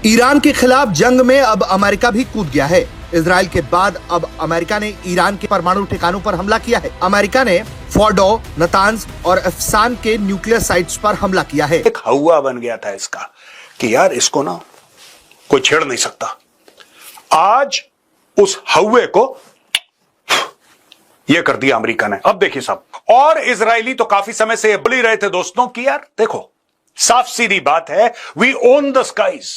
Iran के खिलाफ जंग में अब अमेरिका भी कूद गया है। इजराइल के बाद अब अमेरिका ने ईरान के परमाणु ठिकानों पर हमला किया है। अमेरिका ने फोर्डो, नतांज और अफसान के न्यूक्लियर साइट्स पर हमला किया है। एक हवा बन गया था इसका कि यार इसको ना कोई छेड़ नहीं सकता। आज उस हवे को ये कर दिया अमेरिका ने। अब देखिए साहब, और इजरायली तो काफी समय से बोल ही रहे थे दोस्तों कि यार देखो, साफ सीधी बात है, वी ओन द स्काईज।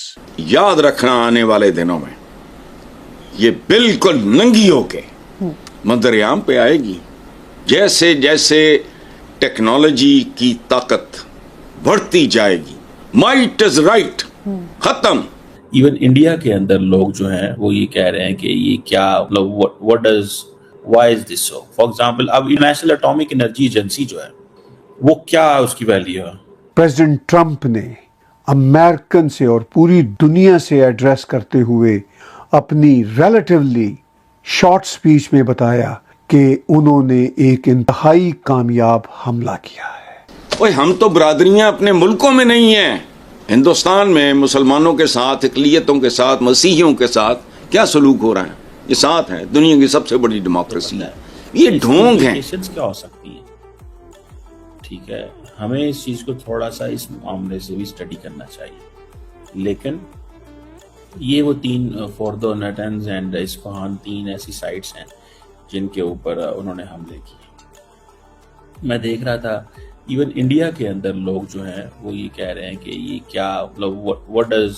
याद रखना आने वाले दिनों में ये बिल्कुल नंगी होके मंजरेआम पे आएगी। जैसे जैसे टेक्नोलॉजी की ताकत बढ़ती जाएगी, माइट इज राइट, खत्म। इवन इंडिया के अंदर लोग जो हैं वो ये कह रहे हैं कि ये क्या, मतलब what does, why is this so. For example, अब नेशनल एटॉमिक एनर्जी एजेंसी जो है वो क्या उसकी वैल्यू है। प्रेसिडेंट ट्रंप ने अमेरिकन से और पूरी दुनिया से एड्रेस करते हुए अपनी रिलेटिवली शॉर्ट स्पीच में बताया कि उन्होंने एक इंतहाई कामयाब हमला किया है। ओए, हम तो बरादरियां अपने मुल्कों में नहीं हैं। हिंदुस्तान में मुसलमानों के साथ, अक़लियतों के साथ, मसीहियों के साथ क्या सलूक हो रहा है? ये साथ है, दुनिया की सबसे बड़ी डेमोक्रेसी है। ये ढोंग है। क्या हो सकती है? ठीक है, हमें इस चीज को थोड़ा सा इस मामले से भी स्टडी करना चाहिए। लेकिन ये वो तीन फोर्दो, नटन्स एंड इस्फहान, तीन ऐसी साइट्स हैं जिनके ऊपर उन्होंने हमले किए। मैं देख रहा था इवन इंडिया के अंदर लोग जो हैं वो ये कह रहे हैं कि ये क्या, मतलब what does,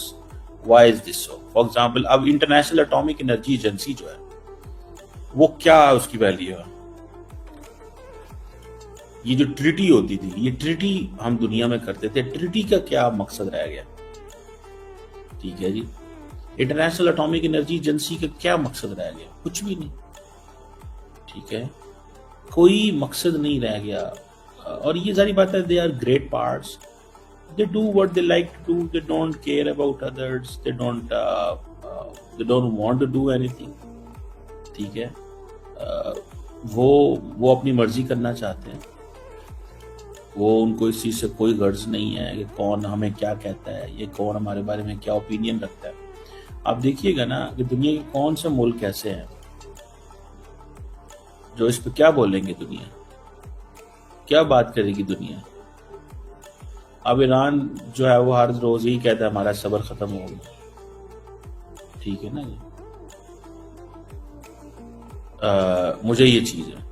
why is this so. For example, अब इंटरनेशनल एटॉमिक एनर्जी एजेंसी जो है वो क्या उसकी वैल्यू है। ये जो ट्रीटी होती थी, ये ट्रीटी हम दुनिया में करते थे, ट्रीटी का क्या मकसद रह गया? ठीक है जी, इंटरनेशनल एटॉमिक एनर्जी एजेंसी का क्या मकसद रह गया? कुछ भी नहीं। ठीक है, कोई मकसद नहीं रह गया। और ये सारी बात है, they are great parts, they do what they like to do, they don't care about others, they don't want to do anything. ठीक है, वो अपनी मर्जी करना चाहते हैं। वो उनको इस चीज से कोई गर्ज नहीं है कि कौन हमें क्या कहता है, ये कौन हमारे बारे में क्या ओपिनियन रखता है। आप देखिएगा ना कि दुनिया के कौन से मुल्क ऐसे हैं जो इस पे क्या बोलेंगे, दुनिया क्या बात करेगी दुनिया। अब ईरान जो है वो हर रोज ही कहता है हमारा सब्र खत्म हो गया। ठीक है ना जी, मुझे ये चीज है,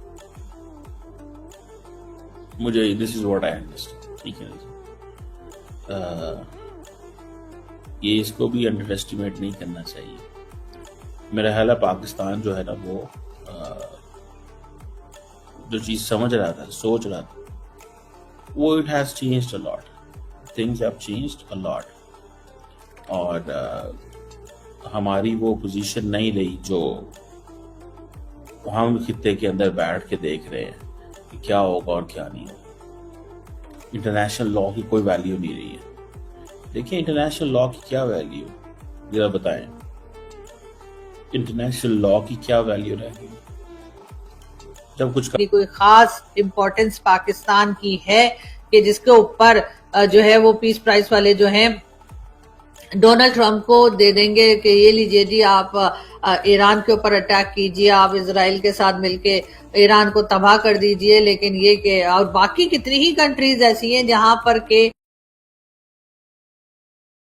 मुझे this is what I understand. ठीक है जी, ये इसको भी अंडर एस्टिमेट नहीं करना चाहिए। मेरा ख्याल है पाकिस्तान जो है ना वो जो चीज समझ रहा था, सोच रहा था, वो it has changed a lot, things have changed a lot. और हमारी वो पोजीशन नहीं रही जो हम खित्ते के अंदर बैठ के देख रहे हैं कि क्या होगा और क्या नहीं होगा। इंटरनेशनल लॉ की कोई वैल्यू नहीं रही है। देखिए, इंटरनेशनल लॉ की क्या वैल्यू, जरा बताएं, इंटरनेशनल लॉ की क्या वैल्यू रहेगी जब कुछ कोई खास इम्पोर्टेंस पाकिस्तान की है कि जिसके ऊपर जो है वो पीस प्राइस वाले जो हैं डोनाल्ड ट्रंप को दे देंगे कि ये लीजिए जी, आप ईरान के ऊपर अटैक कीजिए, आप इजराइल के साथ मिलके ईरान को तबाह कर दीजिए। लेकिन ये कि और बाकी कितनी ही कंट्रीज ऐसी हैं जहां पर के